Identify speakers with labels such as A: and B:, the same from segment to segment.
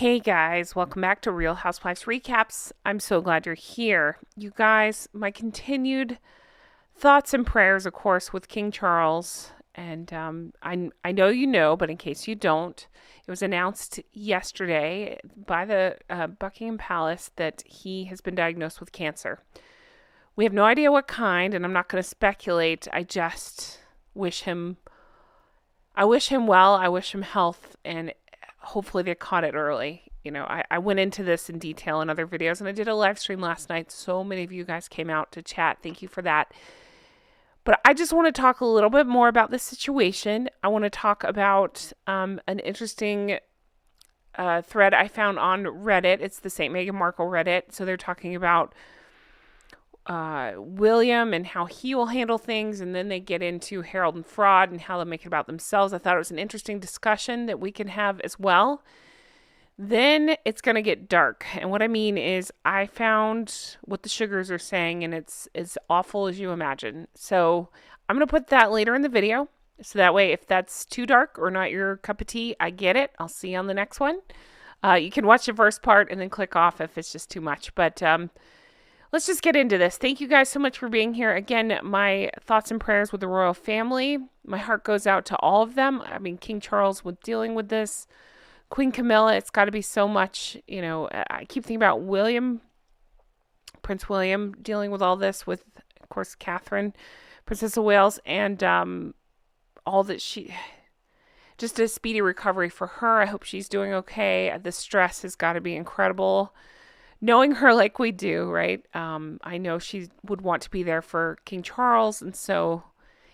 A: Hey guys, welcome back to Real Housewives Recaps. I'm so glad you're here. You guys, my continued thoughts and prayers, of course, with King Charles. And I know you know, but in case you don't, it was announced yesterday by the Buckingham Palace that he has been diagnosed with cancer. We have no idea what kind, and I'm not going to speculate. I just wish him well. I wish him health, and hopefully they caught it early. You know, I went into this in detail in other videos, and I did a live stream last night. So many of you guys came out to chat. Thank you for that. But I just want to talk a little bit more about this situation. I want to talk about an interesting thread I found on Reddit. It's the St. Meghan Markle Reddit. So they're talking about William and how he will handle things, and then they get into Harold and fraud and how they'll make it about themselves. I thought it was an interesting discussion that we can have as well. Then it's going to get dark, and what I mean is I found what the sugars are saying, and it's as awful as you imagine. So I'm going to put that later in the video, so that way if that's too dark or not your cup of tea, I get it. I'll see you on the next one. You can watch the first part and then click off if it's just too much, but let's just get into this. Thank you guys so much for being here. Again, my thoughts and prayers with the royal family. My heart goes out to all of them. I mean, King Charles with dealing with this. Queen Camilla, it's got to be so much, you know, I keep thinking about Prince William dealing with all this with, of course, Catherine, Princess of Wales, and all that just a speedy recovery for her. I hope she's doing okay. The stress has got to be incredible. Knowing her like we do, right? I know she would want to be there for King Charles, and so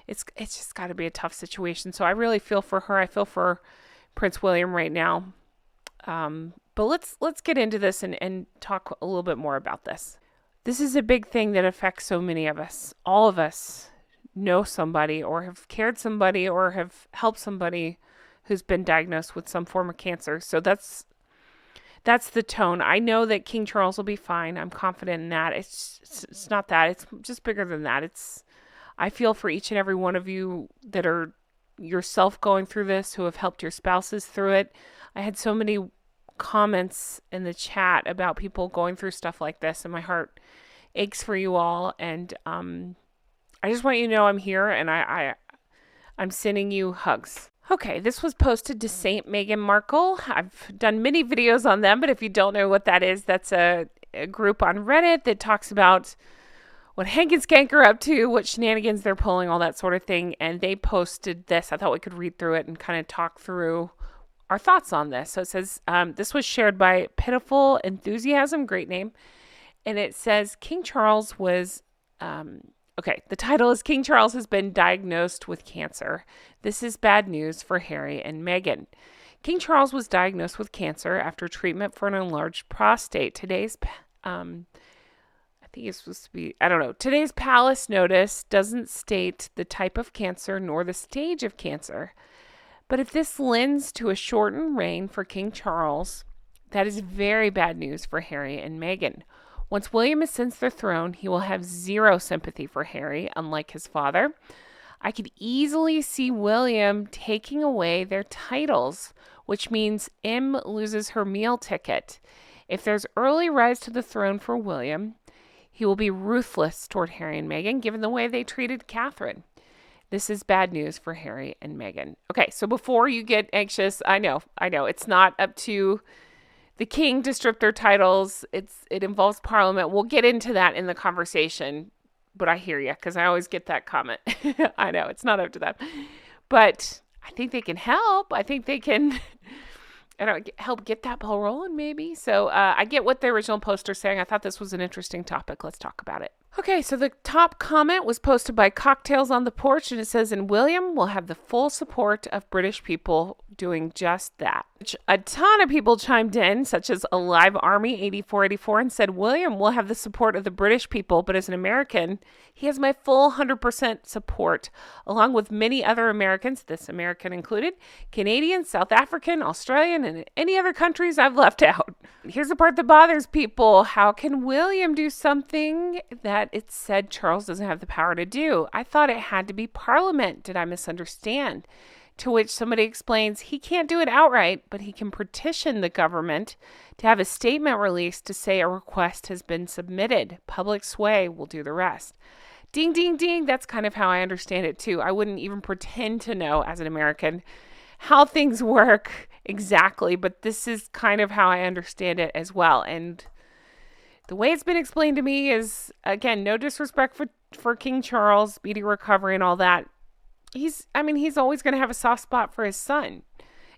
A: it's just got to be a tough situation. So I really feel for her. I feel for Prince William right now. But let's get into this and talk a little bit more about this. This is a big thing that affects so many of us. All of us know somebody or have cared somebody or have helped somebody who's been diagnosed with some form of cancer. So that's the tone. I know that King Charles will be fine. I'm confident in that. It's not that. It's just bigger than that. I feel for each and every one of you that are yourself going through this, who have helped your spouses through it. I had so many comments in the chat about people going through stuff like this, and my heart aches for you all. And I just want you to know I'm here, and I'm sending you hugs. Okay, this was posted to St. Meghan Markle. I've done many videos on them, but if you don't know what that is, that's a group on Reddit that talks about what Hank and Skank are up to, what shenanigans they're pulling, all that sort of thing. And they posted this. I thought we could read through it and kind of talk through our thoughts on this. So it says, this was shared by Pitiful Enthusiasm, great name. And it says, King Charles was, the title is King Charles has been diagnosed with cancer. This is bad news for Harry and Meghan. King Charles was diagnosed with cancer after treatment for an enlarged prostate. Today's palace notice doesn't state the type of cancer nor the stage of cancer. But if this lends to a shortened reign for King Charles, that is very bad news for Harry and Meghan. Once William ascends the throne, he will have zero sympathy for Harry, unlike his father. I could easily see William taking away their titles, which means Em loses her meal ticket. If there's early rise to the throne for William, he will be ruthless toward Harry and Meghan, given the way they treated Catherine. This is bad news for Harry and Meghan. Okay, so before you get anxious, I know, it's not up to the king to strip their titles. It involves Parliament. We'll get into that in the conversation, but I hear you, because I always get that comment. I know, it's not up to them. But I think they can help. I think they can help get that ball rolling, maybe. So I get what the original poster's saying. I thought this was an interesting topic. Let's talk about it. Okay, so the top comment was posted by Cocktails on the Porch, and it says, and William will have the full support of British people doing just that. A ton of people chimed in, such as Alive Army 8484, and said, William will have the support of the British people, but as an American, he has my full 100% support, along with many other Americans, this American included, Canadian, South African, Australian, and any other countries I've left out. Here's the part that bothers people. How can William do something that it said Charles doesn't have the power to do? I thought it had to be Parliament. Did I misunderstand? To which somebody explains he can't do it outright, but he can petition the government to have a statement released to say a request has been submitted. Public sway will do the rest. Ding, ding, ding. That's kind of how I understand it too. I wouldn't even pretend to know as an American how things work exactly, but this is kind of how I understand it as well. And the way it's been explained to me is, again, no disrespect for King Charles, speedy recovery and all that. He's always going to have a soft spot for his son.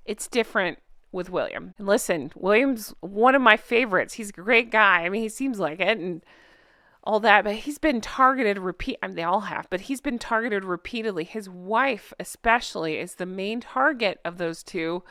A: It's different with William. And listen, William's one of my favorites. He's a great guy. I mean, he seems like it and all that, but he's been targeted they all have, but he's been targeted repeatedly. His wife, especially, is the main target of those two.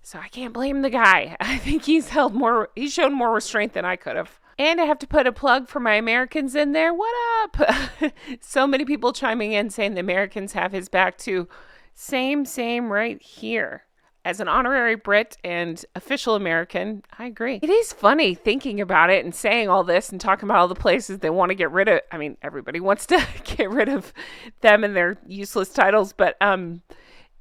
A: So I can't blame the guy. I think he's shown more restraint than I could have. And I have to put a plug for my Americans in there. What up? So many people chiming in saying the Americans have his back too. Same right here. As an honorary Brit and official American, I agree. It is funny thinking about it and saying all this and talking about all the places they want to get rid of. I mean, everybody wants to get rid of them and their useless titles, but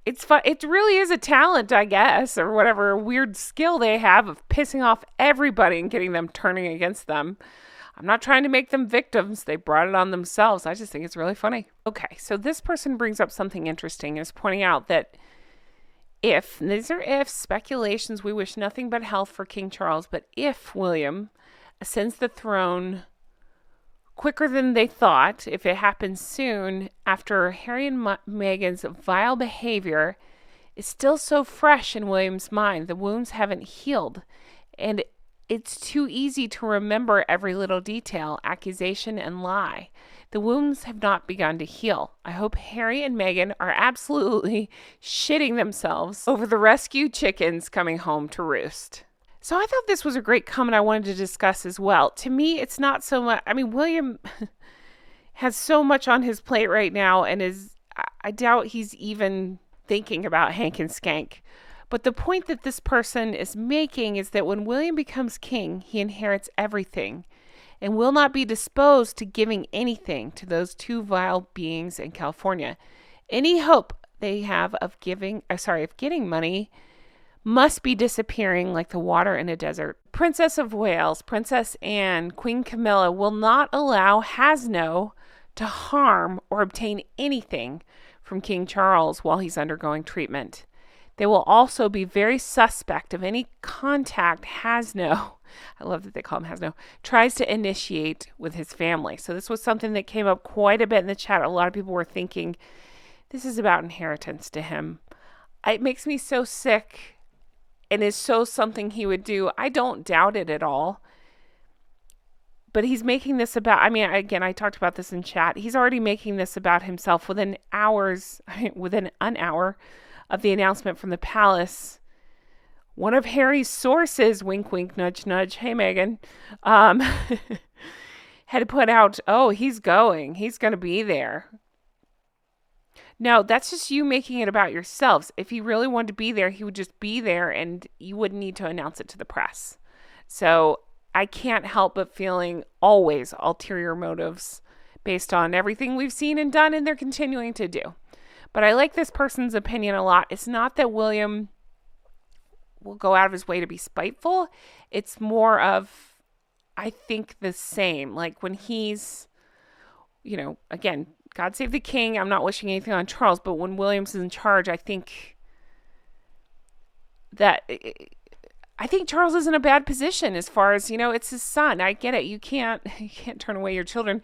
A: it's fun. It really is a talent, I guess, or whatever weird skill they have of pissing off everybody and getting them turning against them. I'm not trying to make them victims. They brought it on themselves. I just think it's really funny. Okay, so this person brings up something interesting, is pointing out that these are ifs, speculations, we wish nothing but health for King Charles, but if William ascends the throne quicker than they thought, if it happens soon, after Harry and Meghan's vile behavior is still so fresh in William's mind, the wounds haven't healed, and it's too easy to remember every little detail, accusation, and lie. The wounds have not begun to heal. I hope Harry and Meghan are absolutely shitting themselves over the rescued chickens coming home to roost. So I thought this was a great comment I wanted to discuss as well. To me, it's not so much, William has so much on his plate right now and I doubt he's even thinking about Hank and Skank. But the point that this person is making is that when William becomes king, he inherits everything and will not be disposed to giving anything to those two vile beings in California. Any hope they have of getting money must be disappearing like the water in a desert. Princess of Wales, Princess Anne, Queen Camilla will not allow Hasno to harm or obtain anything from King Charles while he's undergoing treatment. They will also be very suspect of any contact Hasno, I love that they call him Hasno, tries to initiate with his family. So this was something that came up quite a bit in the chat. A lot of people were thinking, this is about inheritance to him. It makes me so sick and is so something he would do. I don't doubt it at all. But he's making this about, again, I talked about this in chat. He's already making this about himself within an hour of the announcement from the palace. One of Harry's sources, wink, wink, nudge, nudge, hey, Meghan, had put out, he's going to be there. No, that's just you making it about yourselves. If he really wanted to be there, he would just be there and you wouldn't need to announce it to the press. So I can't help but feeling always ulterior motives based on everything we've seen and done and they're continuing to do. But I like this person's opinion a lot. It's not that William will go out of his way to be spiteful. It's more of, I think, the same. Like when he's, again, God save the king. I'm not wishing anything on Charles, but when William's in charge, I think Charles is in a bad position as far as, it's his son. I get it. You can't turn away your children.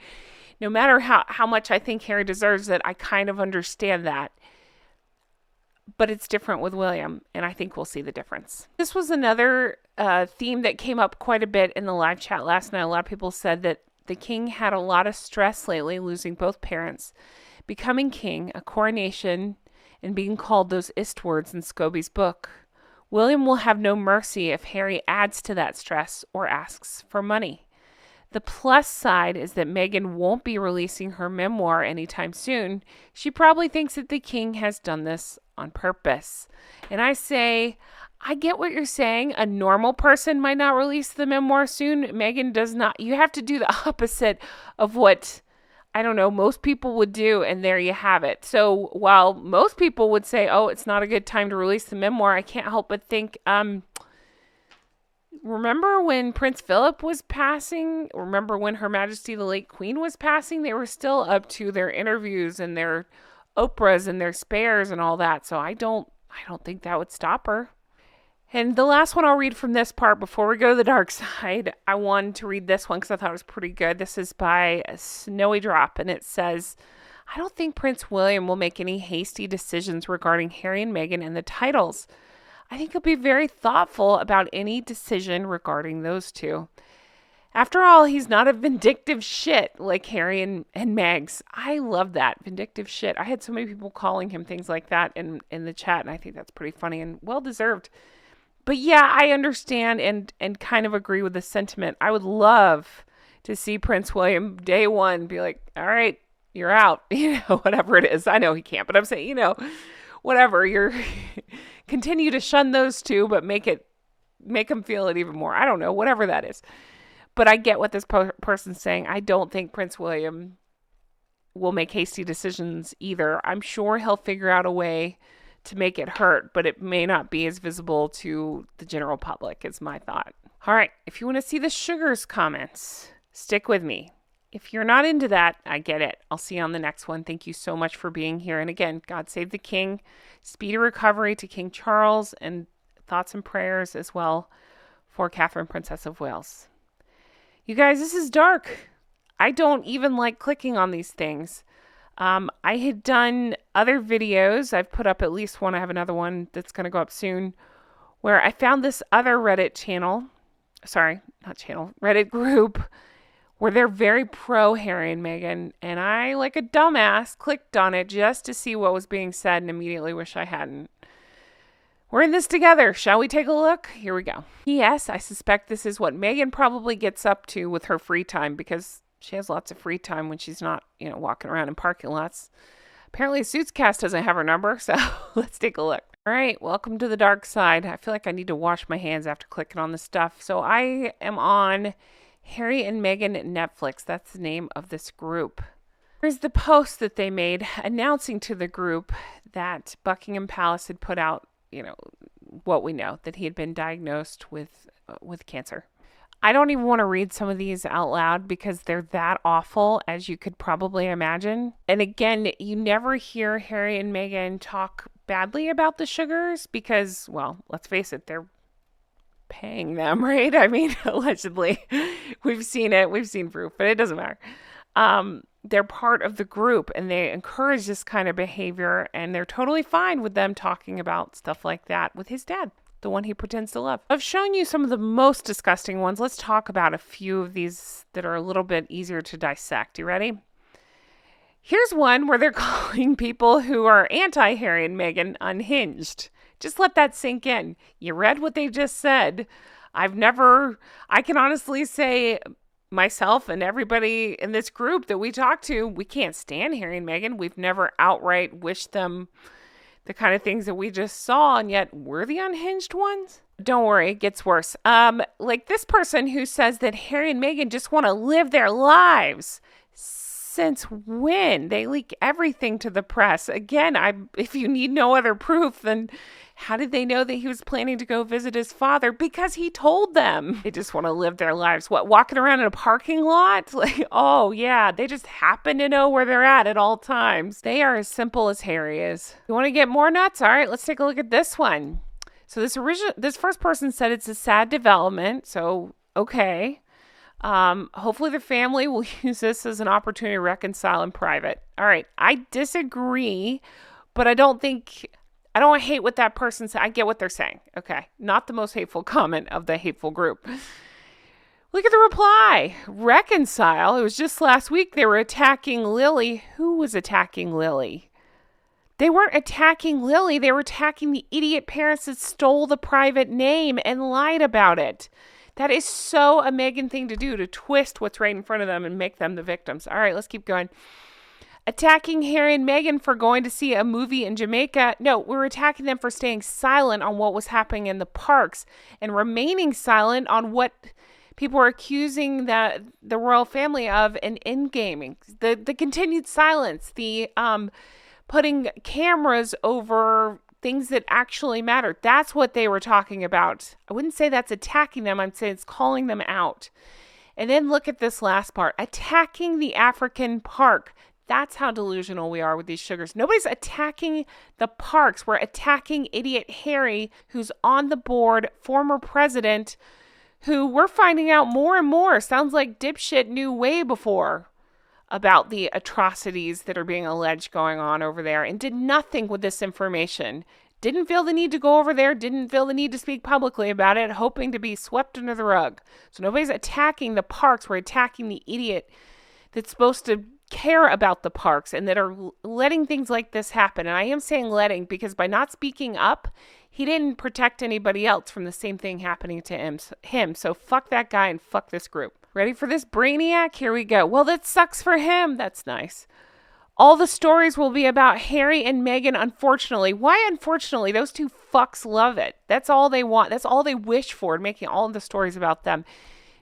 A: No matter how much I think Harry deserves it, I kind of understand that. But it's different with William, and I think we'll see the difference. This was another theme that came up quite a bit in the live chat last night. A lot of people said that the king had a lot of stress lately, losing both parents, becoming king, a coronation, and being called those ist words in Scobie's book. William will have no mercy if Harry adds to that stress or asks for money. The plus side is that Meghan won't be releasing her memoir anytime soon. She probably thinks that the king has done this on purpose. And I say, I get what you're saying. A normal person might not release the memoir soon. Meghan does not. You have to do the opposite of what I don't know, most people would do, and there you have it. So while most people would say, oh, it's not a good time to release the memoir, I can't help but think, remember when Prince Philip was passing? Remember when Her Majesty the late Queen was passing? They were still up to their interviews and their Oprahs and their spares and all that. So I don't think that would stop her. And the last one I'll read from this part before we go to the dark side, I wanted to read this one because I thought it was pretty good. This is by Snowy Drop, and it says, I don't think Prince William will make any hasty decisions regarding Harry and Meghan and the titles. I think he'll be very thoughtful about any decision regarding those two. After all, he's not a vindictive shit like Harry and Megs. I love that, vindictive shit. I had so many people calling him things like that in the chat, and I think that's pretty funny and well-deserved. But yeah, I understand and kind of agree with the sentiment. I would love to see Prince William day one be like, all right, you're out, whatever it is. I know he can't, but I'm saying, whatever, you're continue to shun those two, but make them feel it even more. I don't know, whatever that is. But I get what this person's saying. I don't think Prince William will make hasty decisions either. I'm sure he'll figure out a way to make it hurt, but it may not be as visible to the general public, is my thought. All right, if you want to see the sugars comments, stick with me. If you're not into that, I get it. I'll see you on the next one. Thank you so much for being here. And again, God save the King. Speedy recovery to King Charles, and thoughts and prayers as well for Catherine, Princess of Wales. You guys, this is dark. I don't even like clicking on these things. I had done other videos. I've put up at least one. I have another one that's going to go up soon, where I found this other Reddit Reddit group where they're very pro Harry and Meghan. And I, like a dumbass, clicked on it just to see what was being said and immediately wish I hadn't. We're in this together. Shall we take a look? Here we go. Yes, I suspect this is what Meghan probably gets up to with her free time, because she has lots of free time when she's not, walking around in parking lots. Apparently, Suits Cast doesn't have her number, so let's take a look. All right, welcome to the dark side. I feel like I need to wash my hands after clicking on this stuff. So I am on Harry and Meghan Netflix. That's the name of this group. Here's the post that they made announcing to the group that Buckingham Palace had put out, what we know, that he had been diagnosed with cancer. I don't even want to read some of these out loud because they're that awful, as you could probably imagine. And again, you never hear Harry and Meghan talk badly about the sugars because, well, let's face it, they're paying them, right? I mean, allegedly. We've seen it. We've seen proof, but it doesn't matter. They're part of the group and they encourage this kind of behavior, and they're totally fine with them talking about stuff like that with his dad, the one he pretends to love. I've shown you some of the most disgusting ones. Let's talk about a few of these that are a little bit easier to dissect. You ready? Here's one where they're calling people who are anti-Harry and Meghan unhinged. Just let that sink in. You read what they just said. I can honestly say myself and everybody in this group that we talk to, we can't stand Harry and Meghan. We've never outright wished them the kind of things that we just saw, and yet we're the unhinged ones. Don't worry, it gets worse. Like this person who says that Harry and Meghan just want to live their lives. Since when? They leak everything to the press. Again, if you need no other proof, then how did they know that he was planning to go visit his father? Because he told them. They just want to live their lives. What, walking around in a parking lot? Like, oh yeah, they just happen to know where they're at all times. They are as simple as Harry is. You want to get more nuts? All right, let's take a look at this one. So this first person said it's a sad development. So, okay. Hopefully the family will use this as an opportunity to reconcile in private. All right. I disagree, but I don't hate what that person said. I get what they're saying. Okay. Not the most hateful comment of the hateful group. Look at the reply. Reconcile. It was just last week they were attacking Lily. Who was attacking Lily? They weren't attacking Lily. They were attacking the idiot parents that stole the private name and lied about it. That is so a Meghan thing to do, to twist what's right in front of them and make them the victims. All right, let's keep going. Attacking Harry and Meghan for going to see a movie in Jamaica. No, we're attacking them for staying silent on what was happening in the parks and remaining silent on what people were accusing the royal family of an endgaming, the continued silence, the putting cameras over things that actually matter. That's what they were talking about. I wouldn't say that's attacking them. I'm saying it's calling them out. And then look at this last part, attacking the African park. That's how delusional we are with these sugars. Nobody's attacking the parks. We're attacking idiot Harry, who's on the board, former president, who we're finding out more and more. Sounds like dipshit knew way before about the atrocities that are being alleged going on over there and did nothing with this information. Didn't feel the need to go over there, didn't feel the need to speak publicly about it, hoping to be swept under the rug. So nobody's attacking the parks. We're attacking the idiot that's supposed to care about the parks and that are letting things like this happen. And I am saying letting because by not speaking up, he didn't protect anybody else from the same thing happening to him. So fuck that guy and fuck this group. Ready for this brainiac? Here we go. Well, that sucks for him. That's nice. All the stories will be about Harry and Meghan, unfortunately. Why unfortunately? Those two fucks love it. That's all they want. That's all they wish for, making all of the stories about them.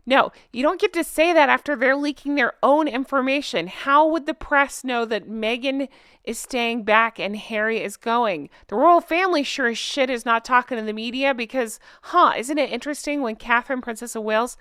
A: No, you don't get to say that after they're leaking their own information. How would the press know that Meghan is staying back and Harry is going? The royal family sure as shit is not talking to the media because, isn't it interesting when Catherine, Princess of Wales,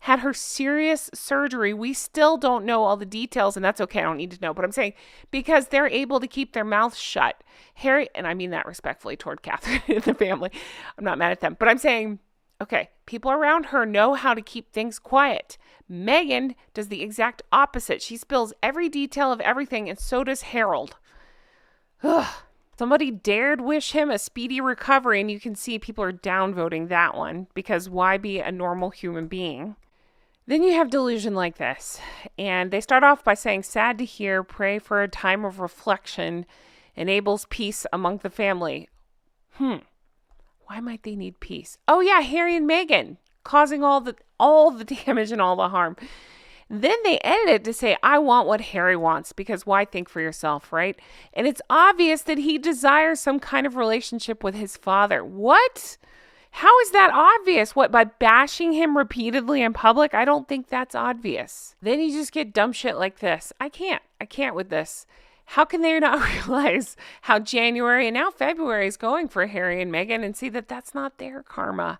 A: had her serious surgery? We still don't know all the details, and that's okay. I don't need to know. But I'm saying because they're able to keep their mouths shut. Harry, and I mean that respectfully toward Catherine and the family. I'm not mad at them. But I'm saying, okay, people around her know how to keep things quiet. Meghan does the exact opposite. She spills every detail of everything, and so does Harold. Ugh. Somebody dared wish him a speedy recovery, and you can see people are downvoting that one because why be a normal human being? Then you have delusion like this, and they start off by saying, sad to hear, pray for a time of reflection, enables peace among the family. Why might they need peace? Oh yeah, Harry and Meghan causing all the damage and all the harm. Then they edit it to say, I want what Harry wants, because why think for yourself, right? And it's obvious that he desires some kind of relationship with his father. What? How is that obvious? What, by bashing him repeatedly in public? I don't think that's obvious. Then you just get dumb shit like this. I can't with this. How can they not realize how January and now February is going for Harry and Meghan and see that that's not their karma?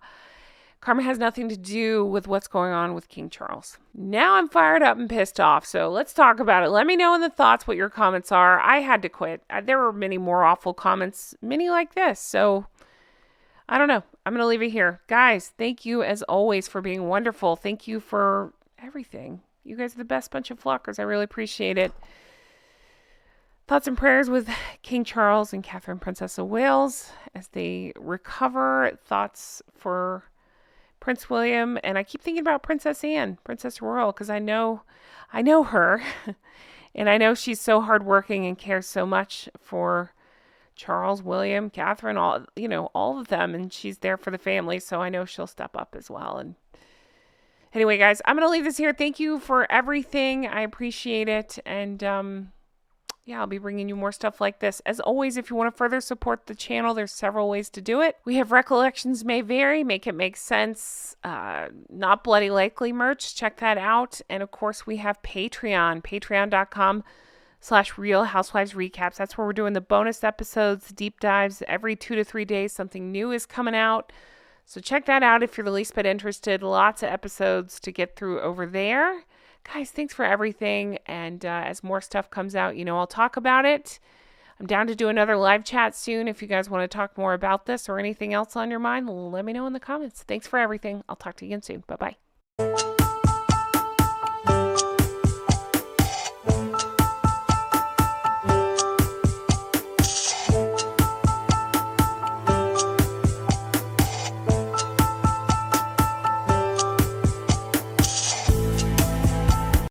A: Karma has nothing to do with what's going on with King Charles. Now I'm fired up and pissed off, so let's talk about it. Let me know in the thoughts what your comments are. I had to quit. There were many more awful comments, many like this, so I don't know. I'm going to leave it here. Guys, thank you as always for being wonderful. Thank you for everything. You guys are the best bunch of flockers. I really appreciate it. Thoughts and prayers with King Charles and Catherine, Princess of Wales, as they recover. Thoughts for Prince William. And I keep thinking about Princess Anne, Princess Royal, because I know her. And I know she's so hardworking and cares so much for Charles, William, Catherine, all of them. And she's there for the family. So I know she'll step up as well. And anyway, guys, I'm going to leave this here. Thank you for everything. I appreciate it. And, yeah, I'll be bringing you more stuff like this. As always, if you want to further support the channel, there's several ways to do it. We have Recollections May Vary, Make It Make Sense, Not Bloody Likely merch. Check that out. And of course, we have Patreon, patreon.com/Real Housewives Recaps. That's where we're doing the bonus episodes, deep dives. Every 2 to 3 days, something new is coming out. So check that out if you're the least bit interested. Lots of episodes to get through over there. Guys, thanks for everything. And as more stuff comes out, I'll talk about it. I'm down to do another live chat soon. If you guys want to talk more about this or anything else on your mind, let me know in the comments. Thanks for everything. I'll talk to you again soon. Bye-bye.